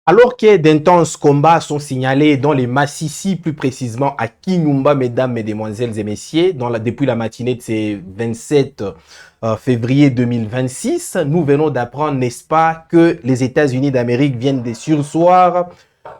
Alors que d'intenses combats sont signalés dans les Massissi, plus précisément à Kinyumba, mesdames, mesdemoiselles et messieurs, depuis la matinée de ce 27 février 2026, nous venons d'apprendre, n'est-ce pas, que les États-Unis d'Amérique viennent de surseoir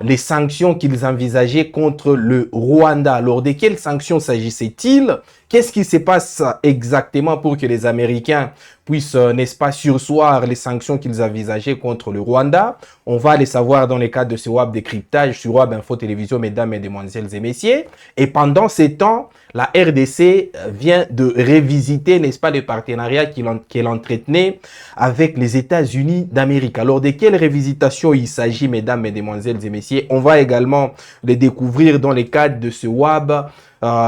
les sanctions qu'ils envisageaient contre le Rwanda. Alors, de quelles sanctions s'agissait-il? Qu'est-ce qui se passe exactement pour que les Américains puissent, n'est-ce pas, surseoir les sanctions qu'ils envisageaient contre le Rwanda? On va les savoir dans le cadre de ce WAP décryptage sur WAP Info Télévision, mesdames, mesdemoiselles et messieurs. Et pendant ces temps, la RDC vient de révisiter, n'est-ce pas, les partenariats qu'elle entretenait avec les États-Unis d'Amérique. Alors, de quelle révisitation il s'agit, mesdames, mesdemoiselles et messieurs? On va également les découvrir dans le cadre de ce WAP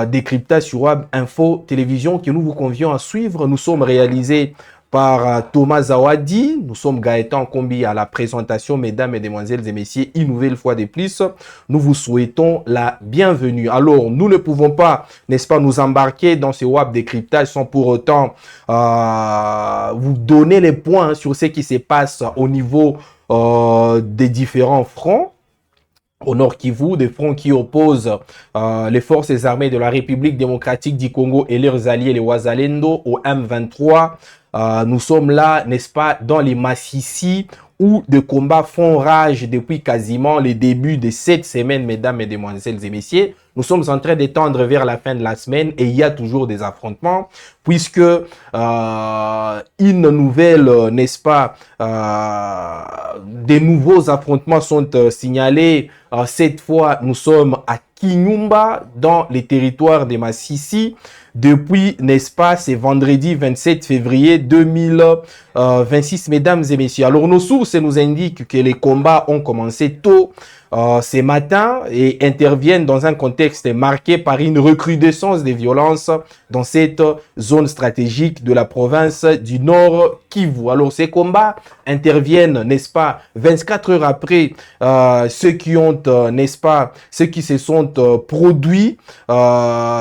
décryptage sur WAP Info Télévision que nous vous convions à suivre. Nous sommes réalisés par Thomas Zawadi. Nous sommes Gaëtan Kombi à la présentation, mesdames, mesdemoiselles et messieurs. Une nouvelle fois de plus, nous vous souhaitons la bienvenue. Alors, nous ne pouvons pas, n'est-ce pas, nous embarquer dans ce WAP décryptage sans pour autant vous donner les points sur ce qui se passe au niveau des différents fronts. Au Nord Kivu, des fronts qui opposent les forces armées de la République démocratique du Congo et leurs alliés, les Wazalendo, au M23. Nous sommes là, n'est-ce pas, dans les Massissi, où des combats font rage depuis quasiment les débuts de cette semaine, mesdames, mesdemoiselles et messieurs. Nous sommes en train d'étendre vers la fin de la semaine et il y a toujours des affrontements, puisque une nouvelle, n'est-ce pas, des nouveaux affrontements sont signalés. Cette fois, nous sommes à Kinyumba, dans les territoires des Massissi, depuis, n'est-ce pas, c'est vendredi 27 février 2026, mesdames et messieurs. Alors, nos sources nous indiquent que les combats ont commencé tôt ces matins et interviennent dans un contexte marqué par une recrudescence des violences dans cette zone stratégique de la province du Nord Kivu. Alors, ces combats interviennent, n'est-ce pas, 24 heures après ceux qui ont, n'est-ce pas, ceux qui se sont produits.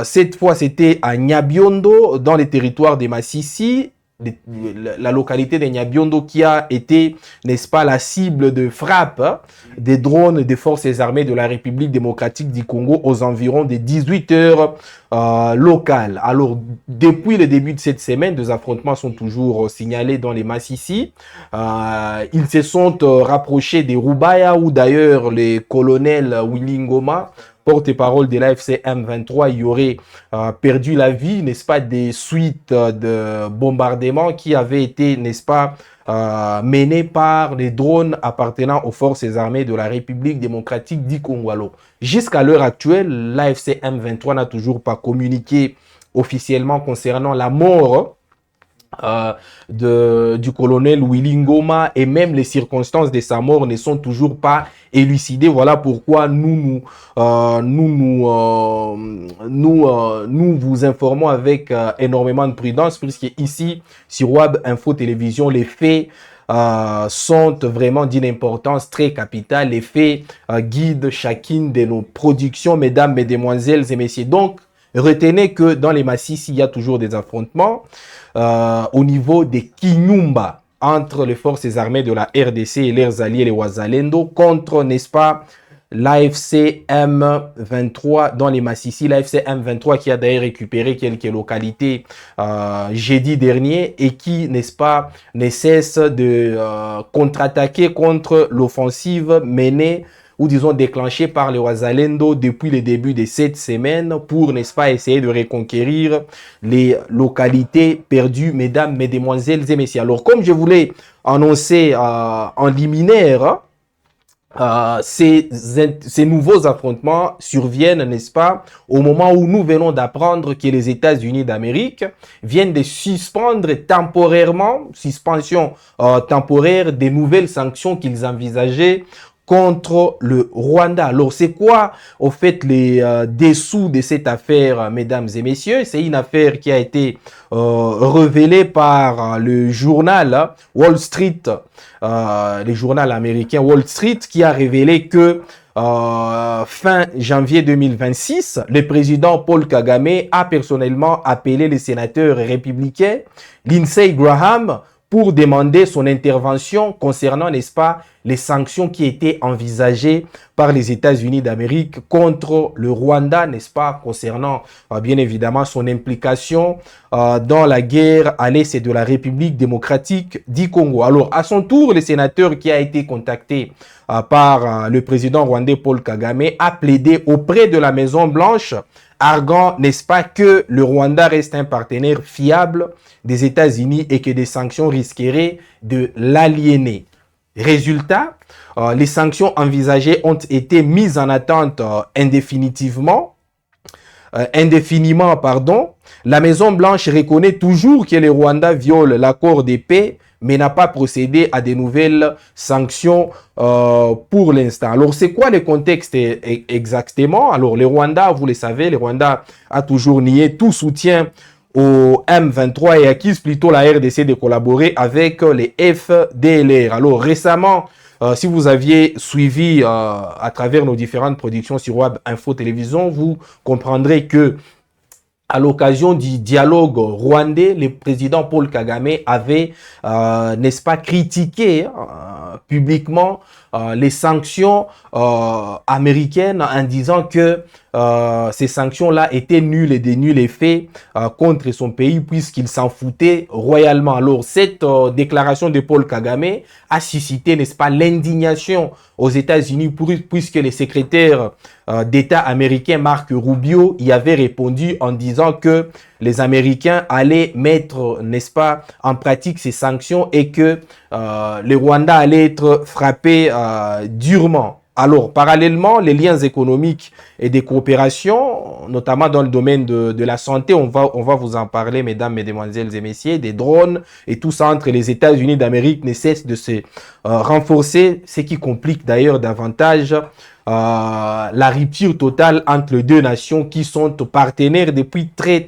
Cette fois, c'était à Nyabiondo, dans les territoires des Massissi. La localité de Nyabiondo qui a été, n'est-ce pas, la cible de frappe des drones des forces armées de la République démocratique du Congo aux environs des 18 heures locales. Alors, depuis le début de cette semaine, des affrontements sont toujours signalés dans les Massissi. Ils se sont rapprochés des Rubaya, où d'ailleurs le colonel Willy Ngoma, porte-parole de l'AFC M23, y aurait perdu la vie, n'est-ce pas, des suites de bombardements qui avaient été, n'est-ce pas, menés par les drones appartenant aux forces armées de la République démocratique du Congo. Alors, jusqu'à l'heure actuelle, l'AFC M23 n'a toujours pas communiqué officiellement concernant la mort du colonel Willy Ngoma, et même les circonstances de sa mort ne sont toujours pas élucidées. Voilà pourquoi nous vous informons avec énormément de prudence, puisque ici, sur WAP Info Télévision, les faits sont vraiment d'une importance très capitale. Les faits guident chacune de nos productions, mesdames, mesdemoiselles et messieurs. Donc, retenez que dans les Massissi, il y a toujours des affrontements au niveau des Kinyumba entre les forces armées de la RDC et leurs alliés, les Wazalendo, contre, n'est-ce pas, l'AFC M23 dans les Massissi. L'AFC M23 qui a d'ailleurs récupéré quelques localités jeudi dernier et qui, n'est-ce pas, ne cesse de contre-attaquer contre l'offensive menée ou disons déclenché par les Wazalendo depuis le début de cette semaine pour, n'est-ce pas, essayer de reconquérir les localités perdues, mesdames, mesdemoiselles et messieurs. Alors, comme je voulais annoncer en liminaire, ces nouveaux affrontements surviennent, n'est-ce pas, au moment où nous venons d'apprendre que les États-Unis d'Amérique viennent de suspendre temporairement, suspension temporaire, des nouvelles sanctions qu'ils envisageaient contre le Rwanda. Alors, c'est quoi, au fait, les dessous de cette affaire, mesdames et messieurs? C'est une affaire qui a été révélée par le journal Wall Street, le journal américain Wall Street, qui a révélé que fin janvier 2026, le président Paul Kagame a personnellement appelé les sénateurs républicains Lindsey Graham pour demander son intervention concernant, n'est-ce pas, les sanctions qui étaient envisagées par les États-Unis d'Amérique contre le Rwanda, n'est-ce pas, concernant bien évidemment son implication dans la guerre à l'est de la République démocratique du Congo. Alors, à son tour, le sénateur qui a été contacté par le président rwandais Paul Kagame a plaidé auprès de la Maison-Blanche, arguant, n'est-ce pas, que le Rwanda reste un partenaire fiable des États-Unis et que des sanctions risqueraient de l'aliéner. Résultat, les sanctions envisagées ont été mises en attente indéfiniment. La Maison-Blanche reconnaît toujours que le Rwanda viole l'accord de paix, mais n'a pas procédé à de nouvelles sanctions pour l'instant. Alors, c'est quoi le contexte exactement? Alors, le Rwanda, vous le savez, le Rwanda a toujours nié tout soutien au M23 et accuse plutôt la RDC de collaborer avec les FDLR. Alors, récemment, si vous aviez suivi à travers nos différentes productions sur Web Info Télévision, vous comprendrez que à l'occasion du dialogue rwandais, le président Paul Kagame avait, n'est-ce pas, critiqué publiquement les sanctions américaines en disant que ces sanctions-là étaient nulles et de nul effet contre son pays puisqu'il s'en foutait royalement. Alors, cette déclaration de Paul Kagame a suscité, n'est-ce pas, l'indignation aux États-Unis puisque le secrétaire d'État américain Mark Rubio y avait répondu en disant que les Américains allaient mettre, n'est-ce pas, en pratique ces sanctions et que le Rwanda allait être frappé durement. Alors, parallèlement, les liens économiques et des coopérations, notamment dans le domaine de la santé, on va vous en parler, mesdames, mesdemoiselles et messieurs, des drones et tout ça entre les États-Unis d'Amérique ne cesse de se renforcer, ce qui complique d'ailleurs davantage la rupture totale entre les deux nations qui sont partenaires depuis très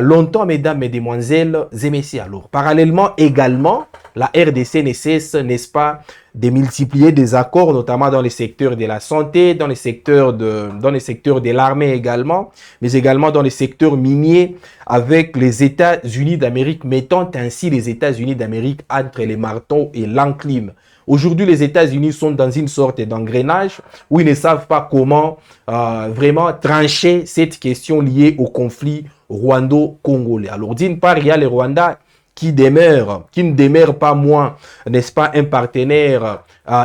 longtemps, mesdames, mesdemoiselles et messieurs. Alors, parallèlement également, la RDC ne cesse, n'est-ce pas, de multiplier des accords, notamment dans les secteurs de la santé, dans les secteurs de l'armée également, mais également dans les secteurs miniers avec les États-Unis d'Amérique, mettant ainsi les États-Unis d'Amérique entre les marteaux et l'enclume. Aujourd'hui, les États-Unis sont dans une sorte d'engrenage où ils ne savent pas comment vraiment trancher cette question liée au conflit rwando-congolais. Alors, d'une part, il y a le Rwanda qui ne demeure pas moins, n'est-ce pas, un partenaire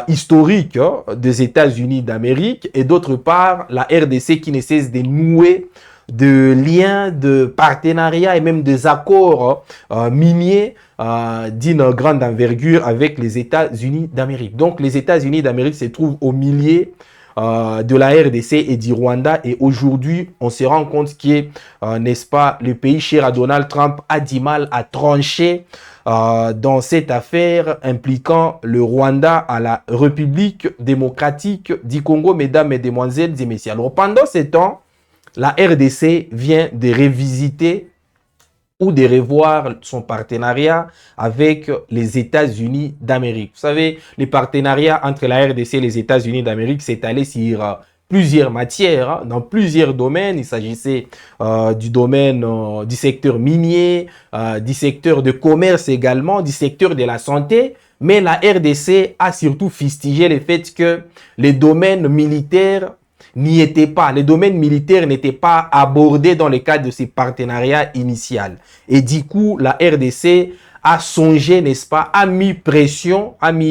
historique des États-Unis d'Amérique, et d'autre part, la RDC qui ne cesse de nouer de liens, de partenariats et même des accords miniers d'une grande envergure avec les États-Unis d'Amérique. Donc, les États-Unis d'Amérique se trouvent au milieu de la RDC et du Rwanda, et aujourd'hui on se rend compte que n'est-ce pas, le pays cher à Donald Trump a du mal à trancher dans cette affaire impliquant le Rwanda à la République démocratique du Congo, mesdames, mesdemoiselles et messieurs. Alors, pendant ce temps, la RDC vient de revisiter ou de revoir son partenariat avec les États-Unis d'Amérique. Vous savez, les partenariats entre la RDC et les États-Unis d'Amérique s'est allé sur plusieurs matières, dans plusieurs domaines. Il s'agissait du domaine du secteur minier, du secteur de commerce également, du secteur de la santé. Mais la RDC a surtout fustigé le fait que les domaines militaires n'y étaient pas. Les domaines militaires n'étaient pas abordés dans le cadre de ces partenariats initiaux. Et du coup, la RDC a songé, n'est-ce pas, a mis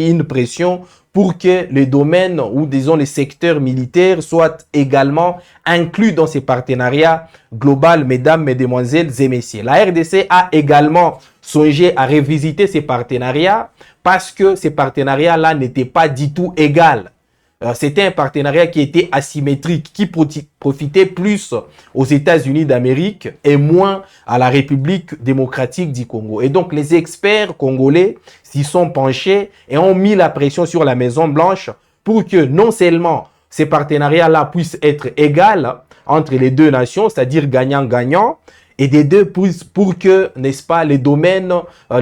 une pression pour que les domaines ou disons les secteurs militaires soient également inclus dans ces partenariats globaux, mesdames, mesdemoiselles et messieurs. La RDC a également songé à revisiter ces partenariats parce que ces partenariats-là n'étaient pas du tout égaux. C'était un partenariat qui était asymétrique, qui profitait plus aux États-Unis d'Amérique et moins à la République démocratique du Congo. Et donc, les experts congolais s'y sont penchés et ont mis la pression sur la Maison-Blanche pour que non seulement ces partenariats-là puissent être égaux entre les deux nations, c'est-à-dire gagnant-gagnant, et des deux pour que, n'est-ce pas, les domaines,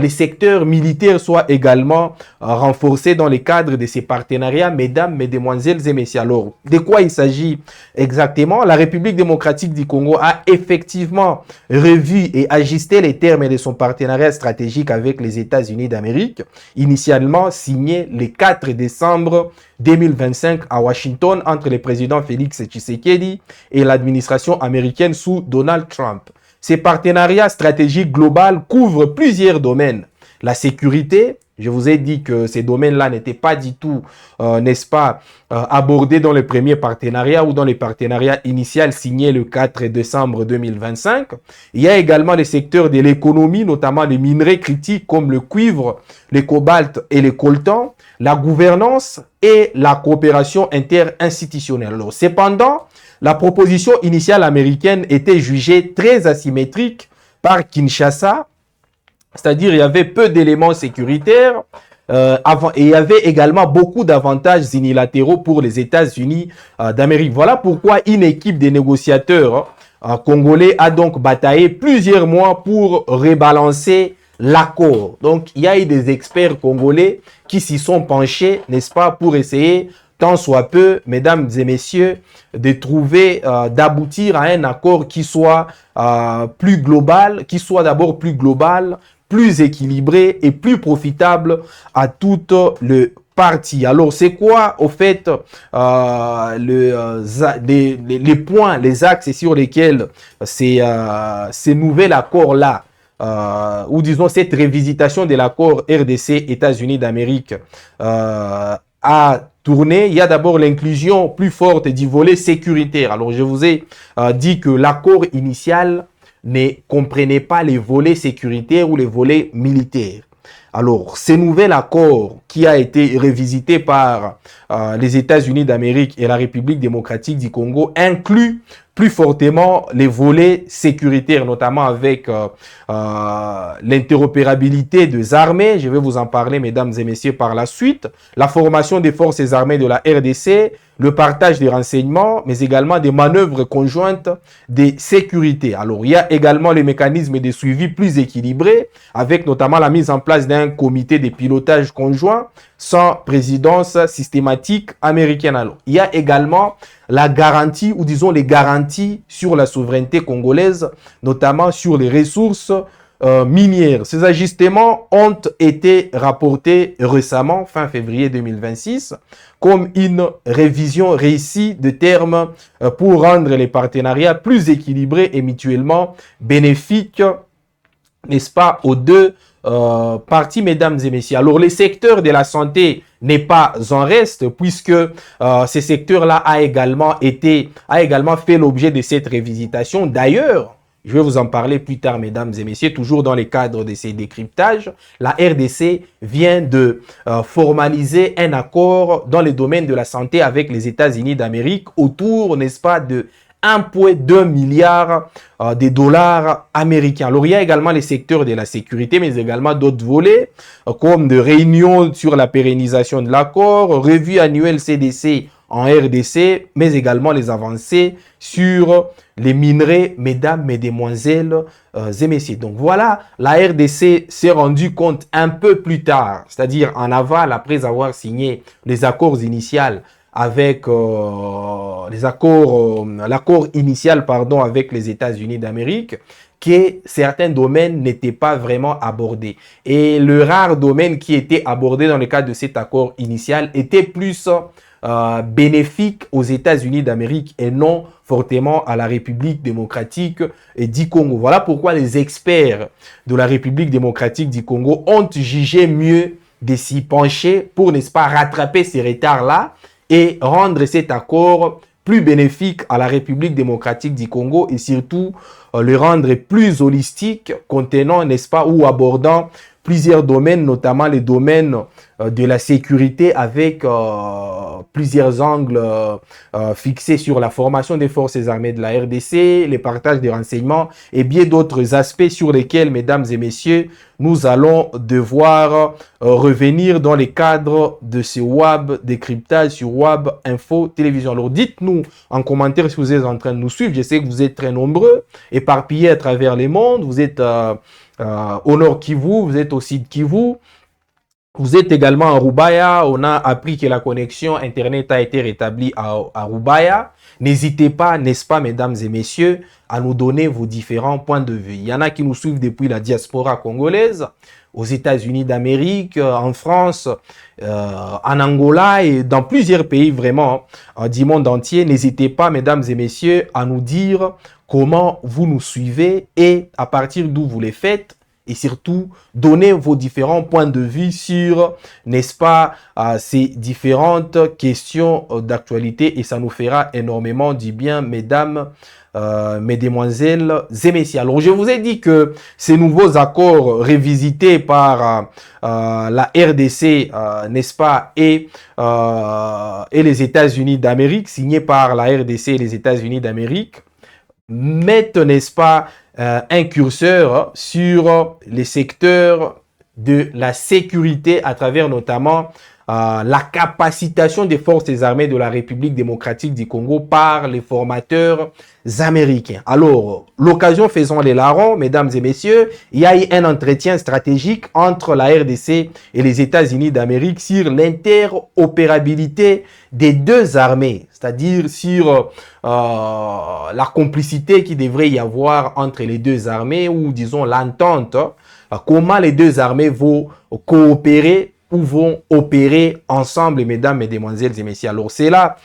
les secteurs militaires soient également renforcés dans le cadre de ces partenariats, mesdames, mesdemoiselles et messieurs. Alors, de quoi il s'agit exactement? La République démocratique du Congo a effectivement revu et ajusté les termes de son partenariat stratégique avec les États-Unis d'Amérique, initialement signé le 4 décembre 2025 à Washington entre le président Félix Tshisekedi et l'administration américaine sous Donald Trump. Ces partenariats stratégiques globaux couvrent plusieurs domaines. La sécurité, je vous ai dit que ces domaines-là n'étaient pas du tout, n'est-ce pas, abordés dans le premier partenariat ou dans les partenariats initiaux signés le 4 décembre 2025. Il y a également les secteurs de l'économie, notamment les minerais critiques comme le cuivre, le cobalt et le coltan, la gouvernance et la coopération interinstitutionnelle. Alors, cependant, la proposition initiale américaine était jugée très asymétrique par Kinshasa, c'est-à-dire il y avait peu d'éléments sécuritaires et il y avait également beaucoup d'avantages unilatéraux pour les États-Unis d'Amérique. Voilà pourquoi une équipe de négociateurs congolais a donc bataillé plusieurs mois pour rebalancer l'accord. Donc, il y a eu des experts congolais qui s'y sont penchés, n'est-ce pas, pour essayer, tant soit peu, mesdames et messieurs, de trouver, d'aboutir à un accord qui soit plus global, qui soit d'abord plus global, plus équilibré et plus profitable à toutes les parties. Alors, c'est quoi, au fait, les points, les axes sur lesquels ces nouvel accord-là, ou disons cette révisitation de l'accord RDC-États-Unis d'Amérique a tourné? Il y a d'abord l'inclusion plus forte du volet sécuritaire. Alors, je vous ai dit que l'accord initial ne comprenait pas les volets sécuritaires ou les volets militaires. Alors, ce nouvel accord qui a été révisité par les États-Unis d'Amérique et la République démocratique du Congo inclut plus fortement les volets sécuritaires, notamment avec l'interopérabilité des armées. Je vais vous en parler, mesdames et messieurs, par la suite. La formation des forces armées de la RDC, le partage des renseignements, mais également des manœuvres conjointes de sécurité. Alors, il y a également les mécanismes de suivi plus équilibrés, avec notamment la mise en place d'un comité de pilotage conjoint sans présidence systématique américaine. Alors, il y a également la garantie, ou disons les garanties sur la souveraineté congolaise, notamment sur les ressources minières. Ces ajustements ont été rapportés récemment, fin février 2026, comme une révision réussie de termes pour rendre les partenariats plus équilibrés et mutuellement bénéfiques, n'est-ce pas, aux deux parties, mesdames et messieurs. Alors, le secteur de la santé n'est pas en reste, puisque ce secteur-là a également fait l'objet de cette révisitation. D'ailleurs, je vais vous en parler plus tard, mesdames et messieurs, toujours dans le cadre de ces décryptages. La RDC vient de formaliser un accord dans le domaine de la santé avec les États-Unis d'Amérique autour, n'est-ce pas, de 1,2 milliard de dollars américains. Alors, il y a également les secteurs de la sécurité, mais également d'autres volets, comme de réunions sur la pérennisation de l'accord, revue annuelle CDC en RDC, mais également les avancées sur les minerais, mesdames, mesdemoiselles et messieurs. Donc voilà, la RDC s'est rendu compte un peu plus tard, c'est-à-dire en aval, après avoir signé les accords initiaux avec l'accord initial, pardon, avec les États-Unis d'Amérique, que certains domaines n'étaient pas vraiment abordés. Et le rare domaine qui était abordé dans le cadre de cet accord initial était plus bénéfique aux États-Unis d'Amérique et non fortement à la République démocratique du Congo. Voilà pourquoi les experts de la République démocratique du Congo ont jugé mieux de s'y pencher pour, n'est-ce pas, rattraper ces retards-là et rendre cet accord plus bénéfique à la République démocratique du Congo et surtout le rendre plus holistique, contenant, n'est-ce pas, ou abordant plusieurs domaines, notamment les domaines de la sécurité avec plusieurs angles fixés sur la formation des forces armées de la RDC, les partages des renseignements et bien d'autres aspects sur lesquels, mesdames et messieurs, nous allons devoir revenir dans les cadres de ce WAB décryptage sur WAB Info Télévision. Alors dites-nous en commentaire si vous êtes en train de nous suivre. Je sais que vous êtes très nombreux, éparpillés à travers les mondes. Vous êtes au nord Kivu, vous êtes au sud Kivu. Vous êtes également à Rubaya. On a appris que la connexion Internet a été rétablie à Rubaya. N'hésitez pas, n'est-ce pas, mesdames et messieurs, à nous donner vos différents points de vue. Il y en a qui nous suivent depuis la diaspora congolaise, aux États-Unis d'Amérique, en France, en Angola et dans plusieurs pays vraiment du monde entier. N'hésitez pas, mesdames et messieurs, à nous dire comment vous nous suivez et à partir d'où vous les faites. Et surtout, donnez vos différents points de vue sur, n'est-ce pas, ces différentes questions d'actualité. Et ça nous fera énormément du bien, mesdames, mesdemoiselles et messieurs. Alors, je vous ai dit que ces nouveaux accords révisités par la RDC, n'est-ce pas, et les États-Unis d'Amérique, signés par la RDC et les États-Unis d'Amérique, mettent, n'est-ce pas, un curseur sur les secteurs de la sécurité à travers notamment la capacitation des forces armées de la République démocratique du Congo par les formateurs américains. Alors, l'occasion faisant les larrons, mesdames et messieurs, il y a eu un entretien stratégique entre la RDC et les États-Unis d'Amérique sur l'interopérabilité des deux armées, c'est-à-dire sur la complicité qui devrait y avoir entre les deux armées ou disons l'entente, comment les deux armées vont coopérer ou vont opérer ensemble, mesdames, mesdemoiselles et messieurs. Alors, c'est là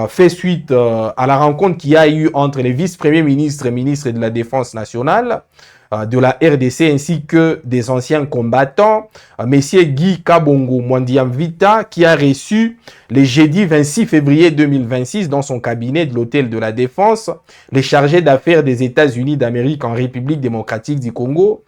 fait suite à la rencontre qu'il y a eu entre les vice-premiers ministres et ministres de la Défense nationale de la RDC ainsi que des anciens combattants, Monsieur Guy Kabongo Mwandiamvita, qui a reçu le jeudi 26 février 2026 dans son cabinet de l'Hôtel de la Défense les chargés d'affaires des États-Unis d'Amérique en République démocratique du Congo,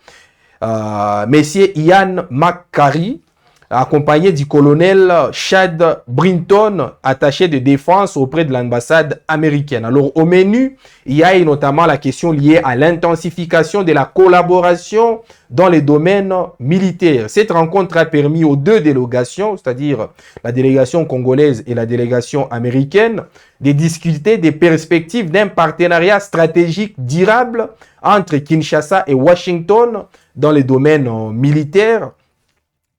Monsieur Ian McCarry, accompagné du colonel Chad Brinton, attaché de défense auprès de l'ambassade américaine. Alors, au menu, il y a notamment la question liée à l'intensification de la collaboration dans les domaines militaires. Cette rencontre a permis aux deux délégations, c'est-à-dire la délégation congolaise et la délégation américaine, de discuter des perspectives d'un partenariat stratégique durable entre Kinshasa et Washington dans les domaines militaires.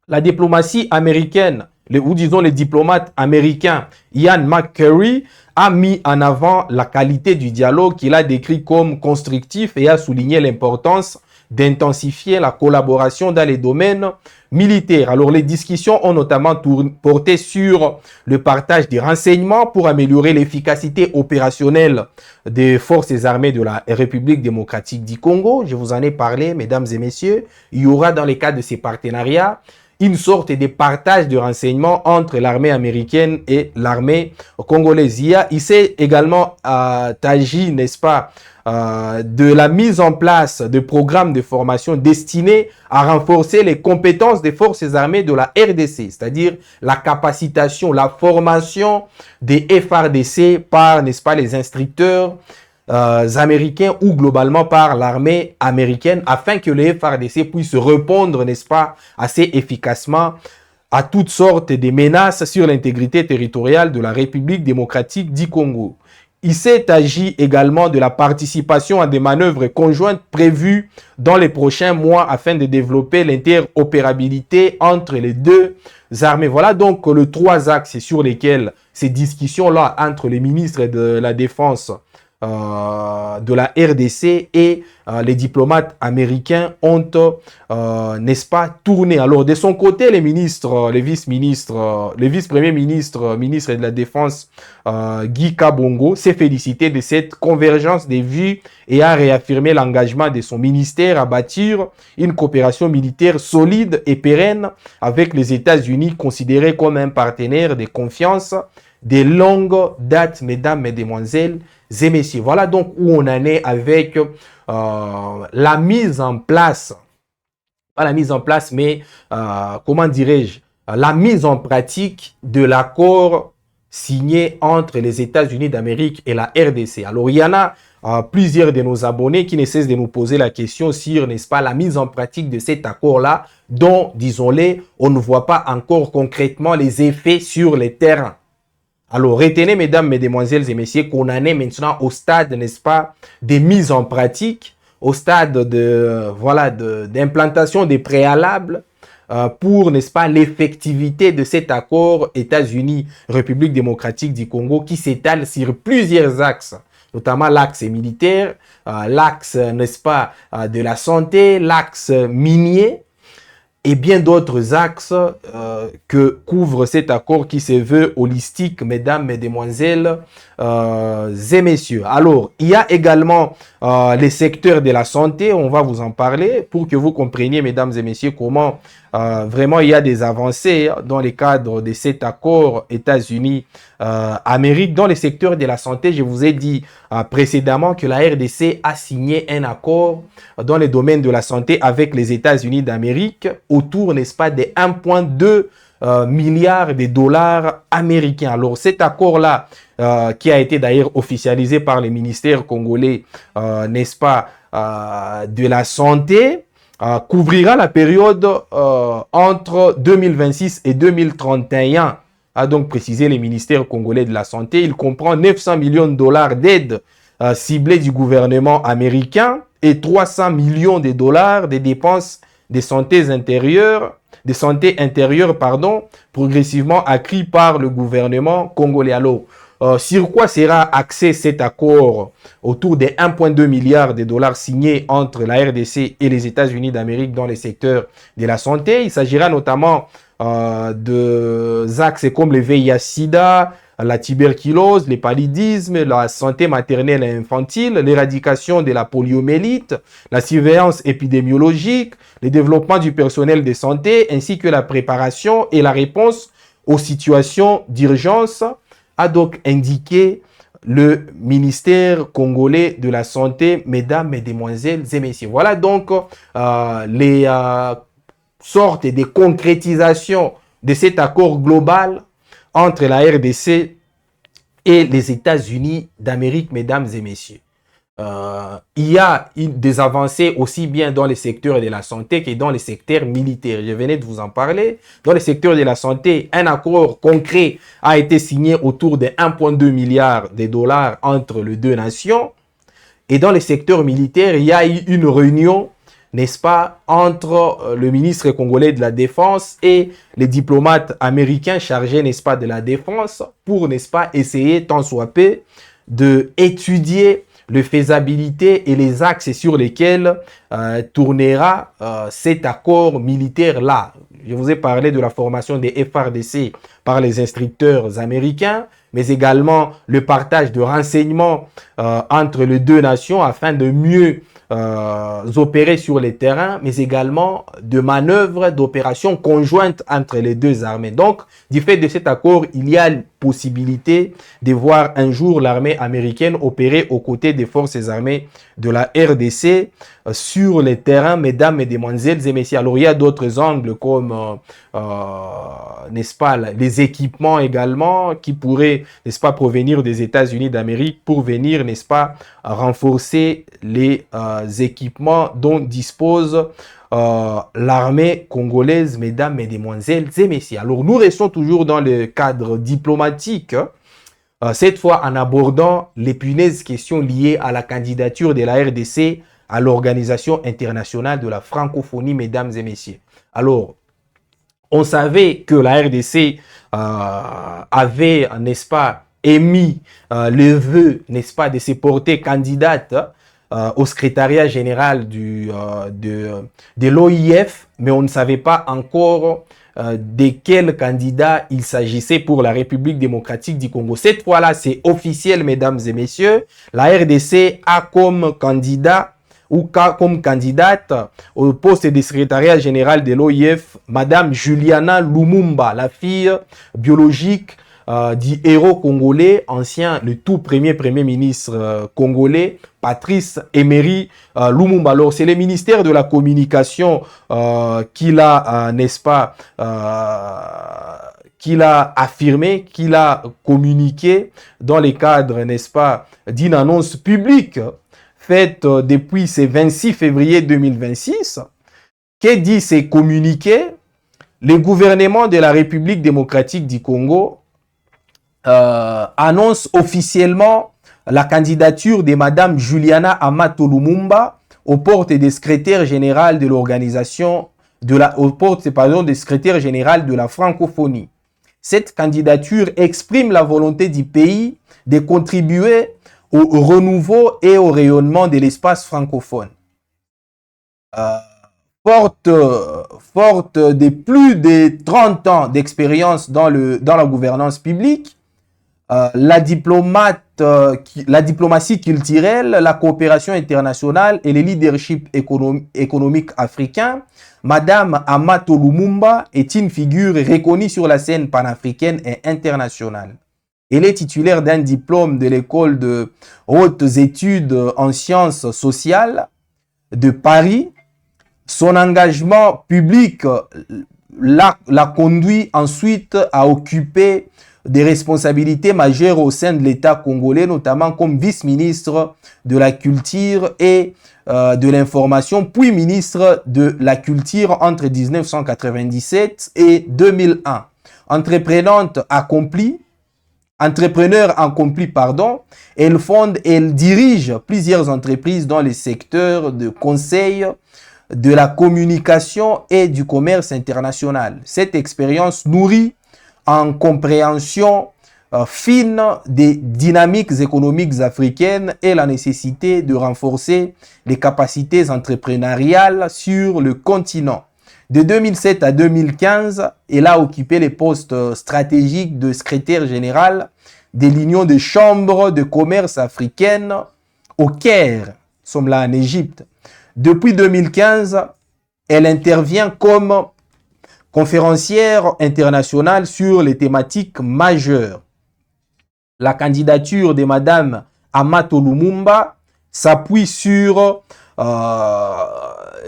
La diplomatie américaine, ou disons les diplomates américains, Ian McCarry, a mis en avant la qualité du dialogue qu'il a décrit comme constructif et a souligné l'importance d'intensifier la collaboration dans les domaines militaires. Alors, les discussions ont notamment porté sur le partage des renseignements pour améliorer l'efficacité opérationnelle des forces armées de la République démocratique du Congo. Je vous en ai parlé, mesdames et messieurs. Il y aura dans les cas de ces partenariats une sorte de partage de renseignements entre l'armée américaine et l'armée congolaise. Il s'est également agi, n'est-ce pas, de la mise en place de programmes de formation destinés à renforcer les compétences des forces armées de la RDC, c'est-à-dire la capacitation, la formation des FARDC par, n'est-ce pas, les instructeurs américains ou globalement par l'armée américaine afin que les FARDC puissent répondre, n'est-ce pas, assez efficacement à toutes sortes de menaces sur l'intégrité territoriale de la République démocratique du Congo. Il s'est agi également de la participation à des manœuvres conjointes prévues dans les prochains mois afin de développer l'interopérabilité entre les deux armées. Voilà donc les trois axes sur lesquels ces discussions-là entre les ministres de la Défense de la RDC et les diplomates américains ont, n'est-ce pas, tourné. Alors, de son côté, les ministres, les vice-premiers ministres, ministre de la Défense, Guy Kabongo, s'est félicité de cette convergence des vues et a réaffirmé l'engagement de son ministère à bâtir une coopération militaire solide et pérenne avec les États-Unis, considérés comme un partenaire de confiance de longue date, mesdames, mesdemoiselles et messieurs. Voilà donc où on en est avec la mise en place pas la mise en place, mais comment dirais-je, la mise en pratique de l'accord signé entre les États-Unis d'Amérique et la RDC. Alors, il y en a plusieurs de nos abonnés qui ne cessent de nous poser la question sur, n'est-ce pas, la mise en pratique de cet accord-là, dont, disons-le, on ne voit pas encore concrètement les effets sur le terrain. Alors, retenez, mesdames, mesdemoiselles et messieurs, qu'on en est maintenant au stade, n'est-ce pas, des mises en pratique, au stade de, voilà, d'implantation des préalables pour, n'est-ce pas, l'effectivité de cet accord États-Unis-République démocratique du Congo qui s'étale sur plusieurs axes, notamment l'axe militaire, l'axe, n'est-ce pas, de la santé, l'axe minier, et bien d'autres axes que couvre cet accord qui se veut holistique, mesdames, mesdemoiselles et messieurs. Alors, il y a également les secteurs de la santé, on va vous en parler pour que vous compreniez, mesdames et messieurs, comment vraiment il y a des avancées dans le cadre de cet accord États-Unis-Amérique. Dans les secteurs de la santé, je vous ai dit précédemment que la RDC a signé un accord dans le domaine de la santé avec les États-Unis d'Amérique autour, n'est-ce pas, des 1,2 milliards de dollars américains. Alors cet accord-là, qui a été d'ailleurs officialisé par le ministère congolais, n'est-ce pas, de la santé, couvrira la période entre 2026 et 2031, a donc précisé le ministère congolais de la santé. Il comprend 900 millions de dollars d'aide ciblée du gouvernement américain et 300 millions de dollars de dépenses de santé intérieure, progressivement acquis par le gouvernement congolais. Alors, sur quoi sera axé cet accord autour des 1,2 milliards de dollars signés entre la RDC et les États-Unis d'Amérique dans les secteurs de la santé? Il s'agira notamment de axes comme le VIH-Sida, la tuberculose, le paludisme, la santé maternelle et infantile, l'éradication de la poliomyélite, la surveillance épidémiologique, le développement du personnel de santé, ainsi que la préparation et la réponse aux situations d'urgence, a donc indiqué le ministère congolais de la santé, mesdames, mesdemoiselles et messieurs. Voilà donc les sortes de concrétisations de cet accord global entre la RDC et les États-Unis d'Amérique, mesdames et messieurs. Il y a des avancées aussi bien dans les secteurs de la santé que dans les secteurs militaires. Je venais de vous en parler. Dans les secteurs de la santé, un accord concret a été signé autour de 1,2 milliard de dollars entre les deux nations. Et dans les secteurs militaires, il y a eu une réunion, n'est-ce pas, entre le ministre congolais de la Défense et les diplomates américains chargés, n'est-ce pas, de la défense pour, n'est-ce pas, essayer, tant soit peu, d'étudier la faisabilité et les axes sur lesquels tournera cet accord militaire-là. Je vous ai parlé de la formation des FARDC par les instructeurs américains, mais également le partage de renseignements entre les deux nations afin de mieux opérer sur les terrains, mais également de manœuvres, d'opérations conjointes entre les deux armées. Donc, du fait de cet accord, il y a possibilité de voir un jour l'armée américaine opérer aux côtés des forces armées de la RDC sur les terrains, mesdames, mesdemoiselles et messieurs. Alors, il y a d'autres angles comme, n'est-ce pas, les équipements également qui pourraient, n'est-ce pas, provenir des États-Unis d'Amérique pour venir, n'est-ce pas, renforcer les équipements dont dispose l'armée congolaise, mesdames, mesdemoiselles et messieurs. Alors, nous restons toujours dans le cadre diplomatique, cette fois en abordant l'épineuse question liée à la candidature de la RDC à l'Organisation internationale de la francophonie, mesdames et messieurs. Alors, on savait que la RDC avait, n'est-ce pas, émis le vœu, n'est-ce pas, de se porter candidate au secrétariat général de l'OIF, mais on ne savait pas encore de quel candidat il s'agissait pour la République démocratique du Congo. Cette fois-là, c'est officiel, mesdames et messieurs. La RDC a comme candidat ou comme candidate au poste de secrétariat général de l'OIF, Madame Juliana Lumumba, la fille biologique du héros congolais, ancien, le tout premier ministre congolais, Patrice Emery Lumumba. Alors, c'est le ministère de la Communication qu'il a, n'est-ce pas, qu'il a affirmé, qu'il a communiqué dans le cadre, n'est-ce pas, d'une annonce publique faite depuis ce 26 février 2026. Qu'est dit ces communiqués? Le gouvernement de la République démocratique du Congo annonce officiellement la candidature de Madame Juliana Amato Lumumba aux portes des secrétaires générales de l'organisation, aux portes, pardon, des secrétaires générales de la francophonie. Cette candidature exprime la volonté du pays de contribuer au renouveau et au rayonnement de l'espace francophone. Forte de plus de 30 ans d'expérience dans la gouvernance publique, la diplomatie culturelle, la coopération internationale et le leadership économique africain, Madame Amato Lumumba est une figure reconnue sur la scène panafricaine et internationale. Elle est titulaire d'un diplôme de l'école de hautes études en sciences sociales de Paris. Son engagement public l'a conduit ensuite à occuper des responsabilités majeures au sein de l'État congolais, notamment comme vice-ministre de la Culture et de l'Information, puis ministre de la Culture entre 1997 et 2001. Entrepreneur accompli, elle fonde et elle dirige plusieurs entreprises dans les secteurs de conseil, de la communication et du commerce international. Cette expérience nourrit en compréhension fine des dynamiques économiques africaines et la nécessité de renforcer les capacités entrepreneuriales sur le continent. De 2007 à 2015, elle a occupé les postes stratégiques de secrétaire général de l'Union des chambres de commerce africaines au Caire, nous sommes là en Égypte. Depuis 2015, elle intervient comme conférencière internationale sur les thématiques majeures. La candidature de Madame Amato Lumumba s'appuie sur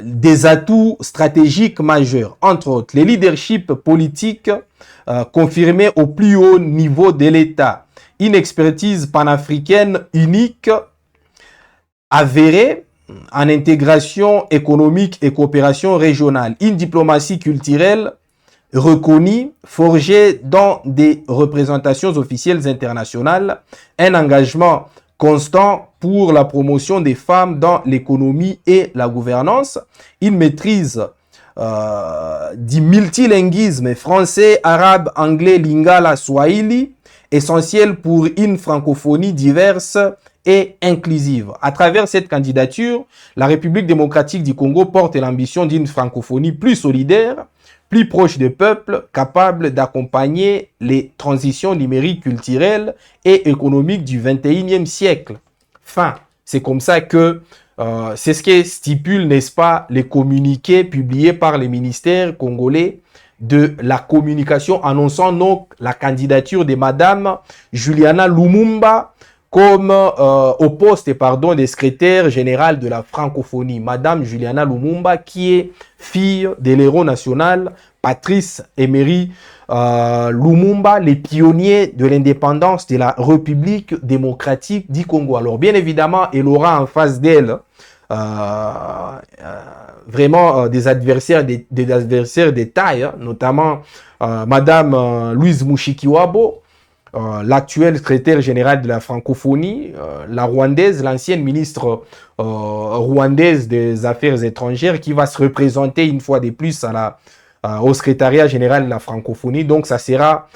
des atouts stratégiques majeurs, entre autres les leaderships politiques confirmés au plus haut niveau de l'État, une expertise panafricaine unique, avérée en intégration économique et coopération régionale, une diplomatie culturelle reconnue, forgée dans des représentations officielles internationales, un engagement constant pour la promotion des femmes dans l'économie et la gouvernance, une maîtrise du multilinguisme français, arabe, anglais, lingala, swahili, essentiel pour une francophonie diverse et inclusive. À travers cette candidature, la République démocratique du Congo porte l'ambition d'une francophonie plus solidaire, plus proche des peuples, capable d'accompagner les transitions numériques, culturelles et économiques du 21e siècle. Enfin, c'est comme ça que c'est ce qui stipule, n'est-ce pas, les communiqués publiés par les ministères congolais de la communication annonçant donc la candidature de Madame Juliana Lumumba comme au poste des secrétaires général de la francophonie. Madame Juliana Lumumba, qui est fille de l'héros national Patrice Emery Lumumba, les pionniers de l'indépendance de la République démocratique du Congo. Alors bien évidemment, elle aura en face d'elle vraiment des adversaires de taille, hein, notamment Madame Louise Mushikiwabo, l'actuelle secrétaire générale de la francophonie, la rwandaise, l'ancienne ministre rwandaise des Affaires étrangères, qui va se représenter une fois de plus au secrétariat général de la francophonie. Donc ça sera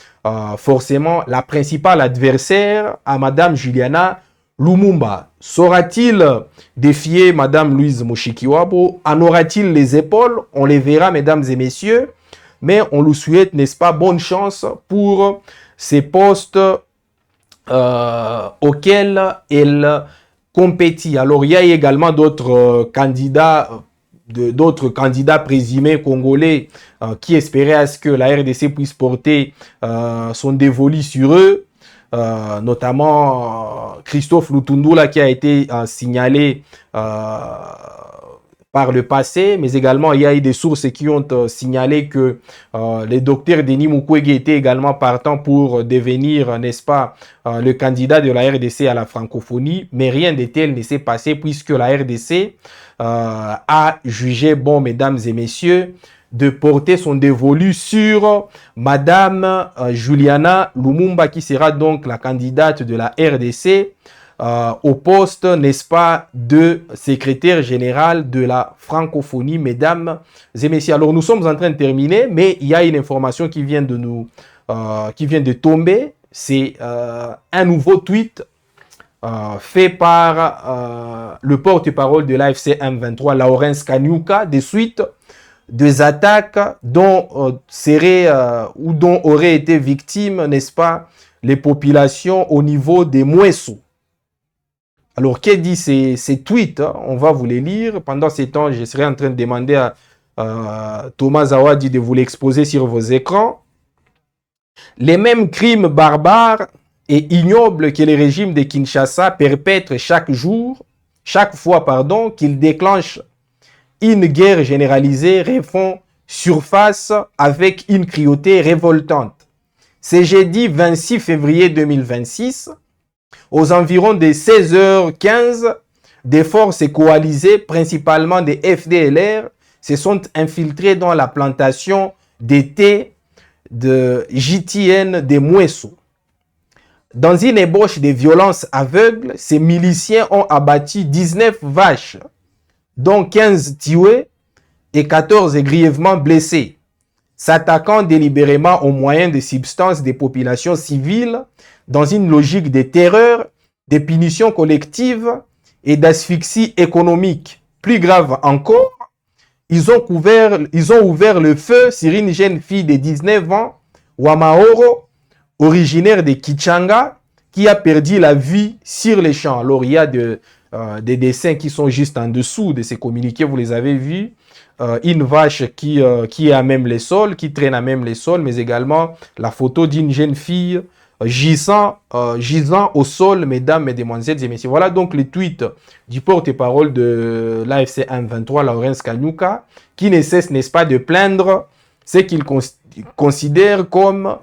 forcément la principale adversaire à Madame Juliana Lumumba. Saura-t-il défier Madame Louise Mushikiwabo? En aura-t-il les épaules? On les verra, mesdames et messieurs. Mais on lui souhaite, n'est-ce pas, bonne chance pour ces postes auxquels elle compétit. Alors, il y a également d'autres candidats d'autres candidats présumés congolais qui espéraient à ce que la RDC puisse porter son dévolu sur eux, notamment Christophe Lutundula qui a été signalé par le passé, mais également il y a eu des sources qui ont signalé que le docteur Denis Mukwege était également partant pour devenir, n'est-ce pas, le candidat de la RDC à la francophonie, mais rien de tel ne s'est passé puisque la RDC a jugé bon, mesdames et messieurs, de porter son dévolu sur Madame Juliana Lumumba, qui sera donc la candidate de la RDC au poste, n'est-ce pas, de secrétaire général de la francophonie, mesdames et messieurs. Alors, nous sommes en train de terminer, mais il y a une information qui vient de tomber. C'est un nouveau tweet fait par le porte-parole de l'AFC M23, Lawrence Kanyuka, des suites des attaques dont dont auraient été victimes, n'est-ce pas, les populations au niveau des Mouessou. Alors, qu'est dit ces tweets, hein? On va vous les lire. Pendant ces temps, je serai en train de demander à Thomas Zawadi de vous l'exposer sur vos écrans. Les mêmes crimes barbares et ignobles que le régime de Kinshasa perpètre chaque fois qu'il déclenche une guerre généralisée refont surface avec une cruauté révoltante. C'est jeudi 26 février 2026, aux environs de 16h15, des forces coalisées, principalement des FDLR, se sont infiltrées dans la plantation d'été de JTN de Mouessou. Dans une ébauche de violences aveugles, ces miliciens ont abattu 19 vaches, dont 15 tués et 14 grièvement blessés, s'attaquant délibérément aux moyens de substance des populations civiles dans une logique de terreur, de punition collective et d'asphyxie économique. Plus grave encore, ils ont ouvert le feu sur une jeune fille de 19 ans, Wamaoro, originaire de Kichanga, qui a perdu la vie sur les champs. Alors, il y a des dessins qui sont juste en dessous de ces communiqués, vous les avez vus. Une vache qui est à même les sols, qui traîne à même les sols, mais également la photo d'une jeune fille gisant au sol, mesdames, mesdemoiselles et messieurs. Voilà donc le tweet du porte-parole de l'AFC M23, Lawrence Kanyuka, qui ne cesse, n'est-ce pas, de plaindre ce qu'il considère comme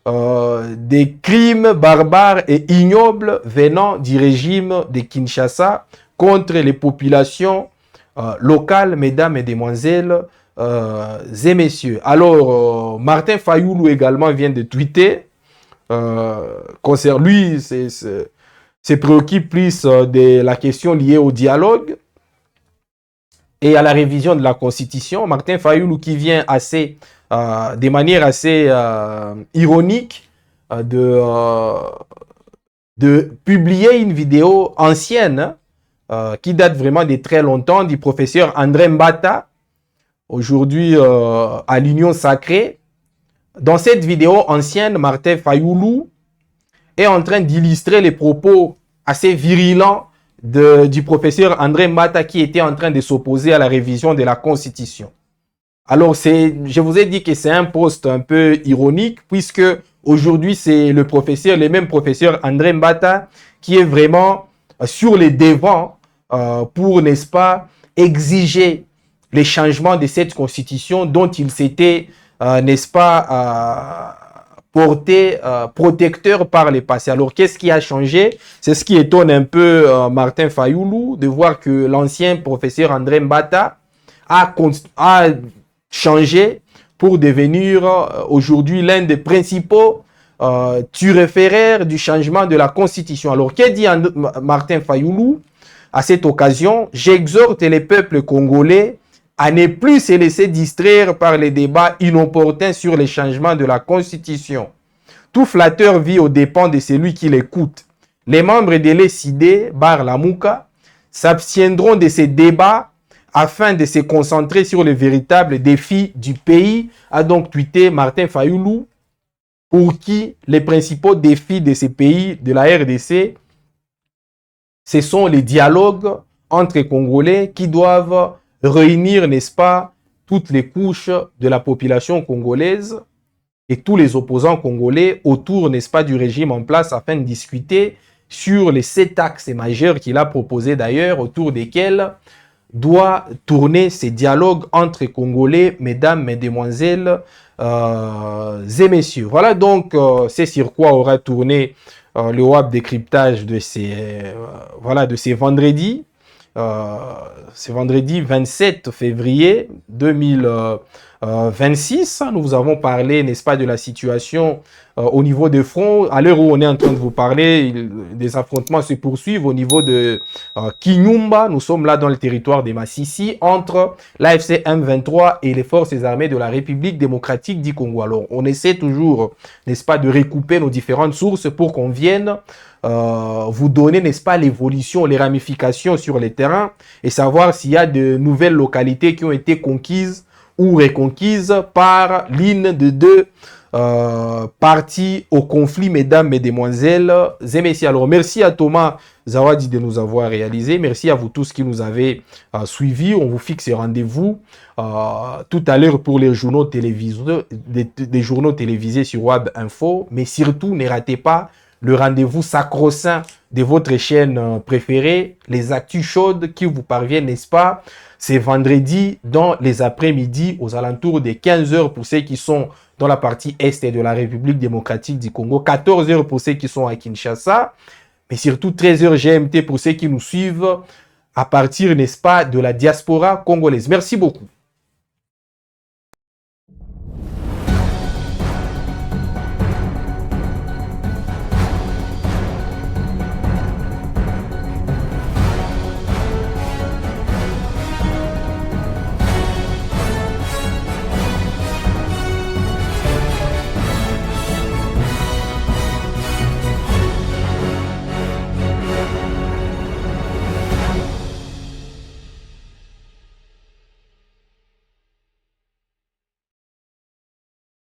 des crimes barbares et ignobles venant du régime de Kinshasa contre les populations locales, mesdames, mesdemoiselles et messieurs. Alors, Martin Fayoulou également vient de tweeter. Concerne lui, se préoccupe plus de la question liée au dialogue et à la révision de la Constitution. Martin Fayoulou qui vient de manière assez ironique de publier une vidéo ancienne qui date vraiment de très longtemps du professeur André Mbata, aujourd'hui à l'Union Sacrée. Dans cette vidéo ancienne, Martin Fayoulou est en train d'illustrer les propos assez virulents du professeur André Mbata qui était en train de s'opposer à la révision de la Constitution. Alors, je vous ai dit que c'est un post un peu ironique puisque aujourd'hui, c'est le même professeur André Mbata qui est vraiment sur les devants pour, n'est-ce pas, exiger les changements de cette Constitution dont il s'était n'est-ce pas, porté protecteur par le passé. Alors, qu'est-ce qui a changé? C'est ce qui étonne un peu Martin Fayoulou, de voir que l'ancien professeur André Mbata a changé pour devenir aujourd'hui l'un des principaux turiféraires du changement de la Constitution. Alors, qu'a dit Martin Fayoulou à cette occasion? J'exhorte les peuples congolais à ne plus se laisser distraire par les débats inopportuns sur les changements de la Constitution. Tout flatteur vit aux dépens de celui qui l'écoute. Les membres de l'ECD, Bar Lamouka, s'abstiendront de ces débats afin de se concentrer sur les véritables défis du pays, a donc tweeté Martin Fayoulou, pour qui les principaux défis de ces pays, de la RDC, ce sont les dialogues entre Congolais qui doivent réunir, n'est-ce pas, toutes les couches de la population congolaise et tous les opposants congolais autour, n'est-ce pas, du régime en place afin de discuter sur les 7 axes majeurs qu'il a proposés d'ailleurs, autour desquels doit tourner ces dialogues entre Congolais, mesdames, mesdemoiselles et messieurs. Voilà donc c'est sur quoi aura tourné le web décryptage de voilà, de ces vendredis. C'est vendredi 27 février 2026. Nous vous avons parlé, n'est-ce pas, de la situation au niveau des fronts. À l'heure où on est en train de vous parler, des affrontements se poursuivent au niveau de Kinyumba. Nous sommes là dans le territoire des Massissi, entre l'AFC M23 et les forces armées de la République démocratique du Congo. Alors, on essaie toujours, n'est-ce pas, de recouper nos différentes sources pour qu'on vienne vous donner, n'est-ce pas, l'évolution, les ramifications sur les terrains et savoir s'il y a de nouvelles localités qui ont été conquises ou reconquises par l'une de deux parties au conflit, mesdames, mesdemoiselles et messieurs. Alors, merci à Thomas Zawadi de nous avoir réalisé. Merci à vous tous qui nous avez suivis. On vous fixe rendez-vous tout à l'heure pour les journaux télévisés, des journaux télévisés sur Web Info. Mais surtout, ne ratez pas le rendez-vous sacro-saint de votre chaîne préférée, les actus chaudes qui vous parviennent, n'est-ce pas? C'est vendredi dans les après-midi aux alentours des 15 h pour ceux qui sont dans la partie est de la République démocratique du Congo, 14 h pour ceux qui sont à Kinshasa, mais surtout 13 h GMT pour ceux qui nous suivent à partir, n'est-ce pas, de la diaspora congolaise. Merci beaucoup.